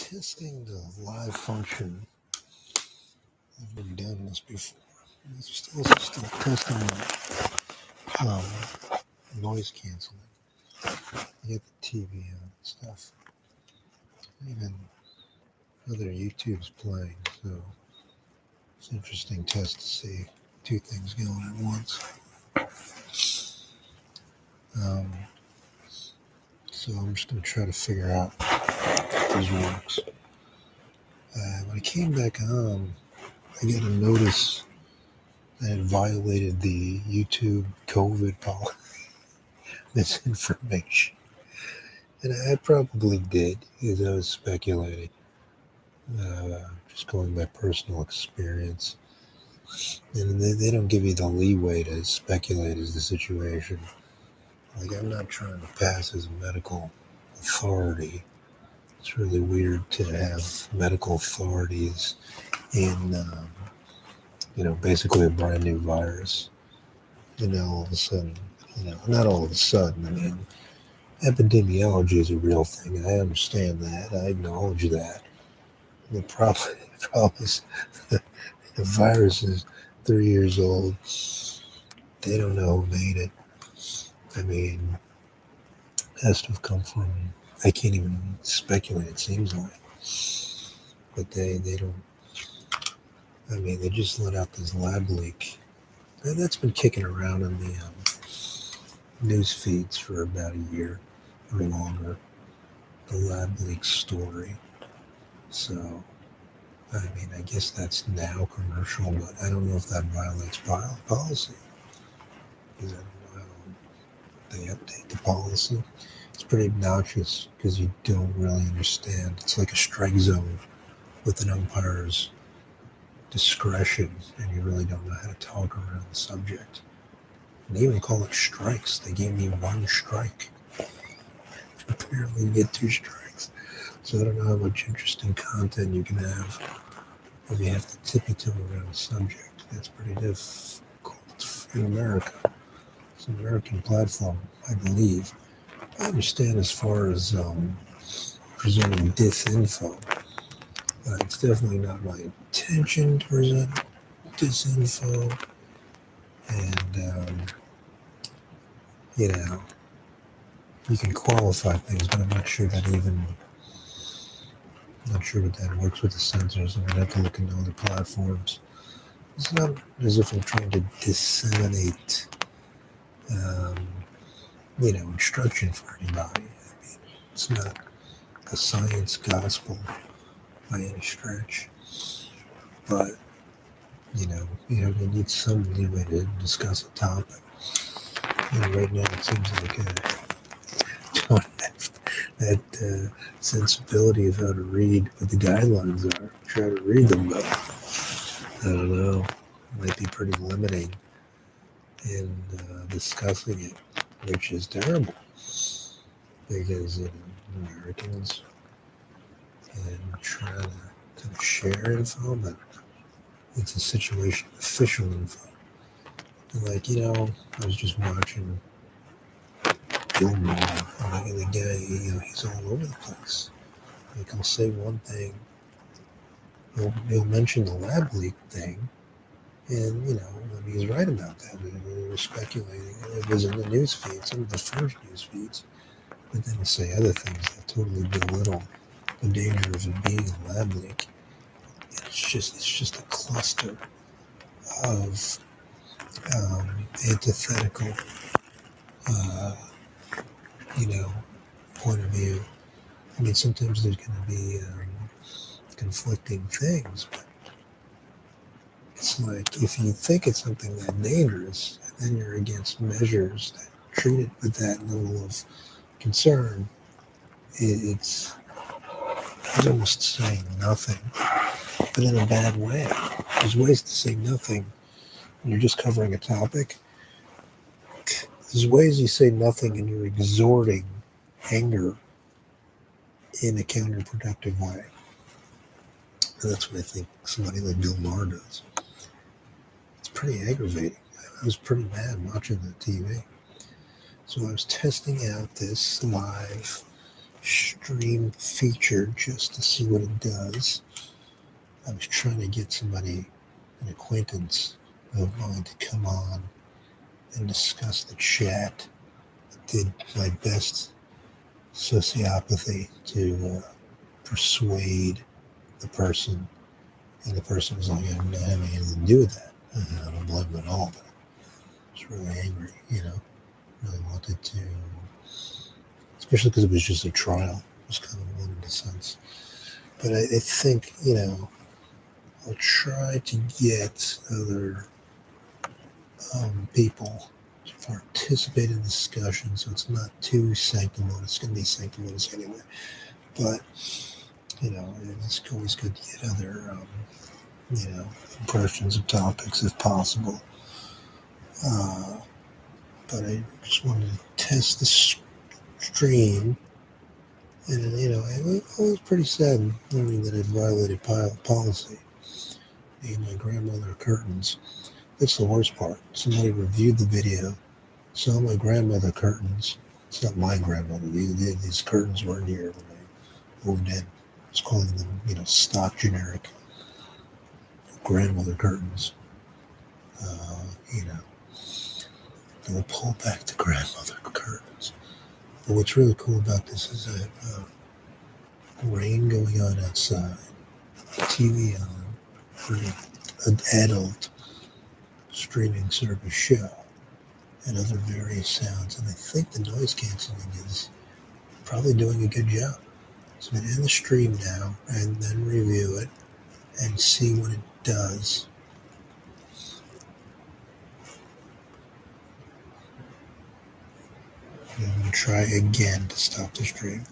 testing the live function. I've never done this before. It's still testing um, noise canceling. You get the TV on and stuff. Even other YouTube's playing, so it's an interesting test to see two things going at once. So I'm just going to try to figure out if this works. When I came back on, I got a notice that it violated the YouTube COVID policy. Misinformation. And I probably did, because I was speculating, just going by personal experience. And they don't give you the leeway to speculate as the situation. Like, I'm not trying to pass as a medical authority. It's really weird to have medical authorities in, basically a brand new virus. And now all of a sudden, not all of a sudden, I mean, epidemiology is a real thing. I understand that. I acknowledge that. The problem is the virus is 3 years old. They don't know who made it. I mean, it has to have come from, I can't even speculate, it seems like. But they don't, I mean, they just let out this lab leak. And that's been kicking around in the news feeds for about a year or longer. The lab leak story. So, I mean, I guess that's now commercial, but I don't know if that violates policy. Because I don't know how they update the policy. It's pretty obnoxious because you don't really understand. It's like a strike zone with an umpire's discretion, and you really don't know how to talk around the subject. And they even call it strikes. They gave me one strike. Apparently, you get 2 strikes. So I don't know how much interesting content you can have if you have to tippy-toe around a subject. That's pretty difficult in America. It's an American platform, I believe. I understand as far as presenting disinfo. It's definitely not my intention to present disinfo. And, you can qualify things, but I'm not sure what that works with the censors. I'm going to have to look into other platforms. It's not as if I'm trying to disseminate, instruction for anybody. I mean, it's not a science gospel by any stretch. But, you need some leeway to discuss a topic. Right now it seems like I don't have that sensibility of how to read what the guidelines are. Try to read them, but I don't know. It might be pretty limiting in discussing it, which is terrible because Americans and trying to kind of share info, but it's a situation of official info. And I was just watching Bill Maher, and the guy, he's all over the place. Like, I'll say one thing, he'll mention the lab leak thing, and, he's right about that. We were speculating. It was in the news feed, some of the first news feeds, but then he'll say other things that totally belittle the danger of it being a lab leak. It's just a cluster of antithetical, uh, point of view. I mean, sometimes there's going to be conflicting things, but it's like if you think it's something that dangerous, and then you're against measures that treat it with that level of concern, it's almost saying nothing, but in a bad way. There's ways to say nothing when you're just covering a topic. There's ways you say nothing and you're exhorting anger in a counterproductive way. And that's what I think somebody like Bill Maher does. It's pretty aggravating. I was pretty mad watching the TV. So I was testing out this live stream feature just to see what it does. I was trying to get somebody, an acquaintance of mine, to come on and discuss the chat. I did my best sociopathy to persuade the person, and the person was like, "I'm not having anything to do with that." I don't blame them at all, but I was really angry, really wanted to, especially because it was just a trial. It was kind of one in a sense. But I think, I'll try to get other people to participate in the discussion so it's not too sanctimonious. It's going to be sanctimonious anyway. But, it's always good to get other, impressions of topics if possible. But I just wanted to test the stream. And, I was pretty sad learning that it violated policy. My grandmother curtains. That's the worst part. Somebody reviewed the video, saw my grandmother curtains. It's not my grandmother. These curtains weren't here when I moved in. I was calling them, stock generic grandmother curtains. They'll pull back the grandmother curtains. But what's really cool about this is that rain going on outside, TV on for an adult streaming service show, and other various sounds. And I think the noise canceling is probably doing a good job. So I'm going to end the stream now and then review it and see what it does. And I'm going to try again to stop the stream.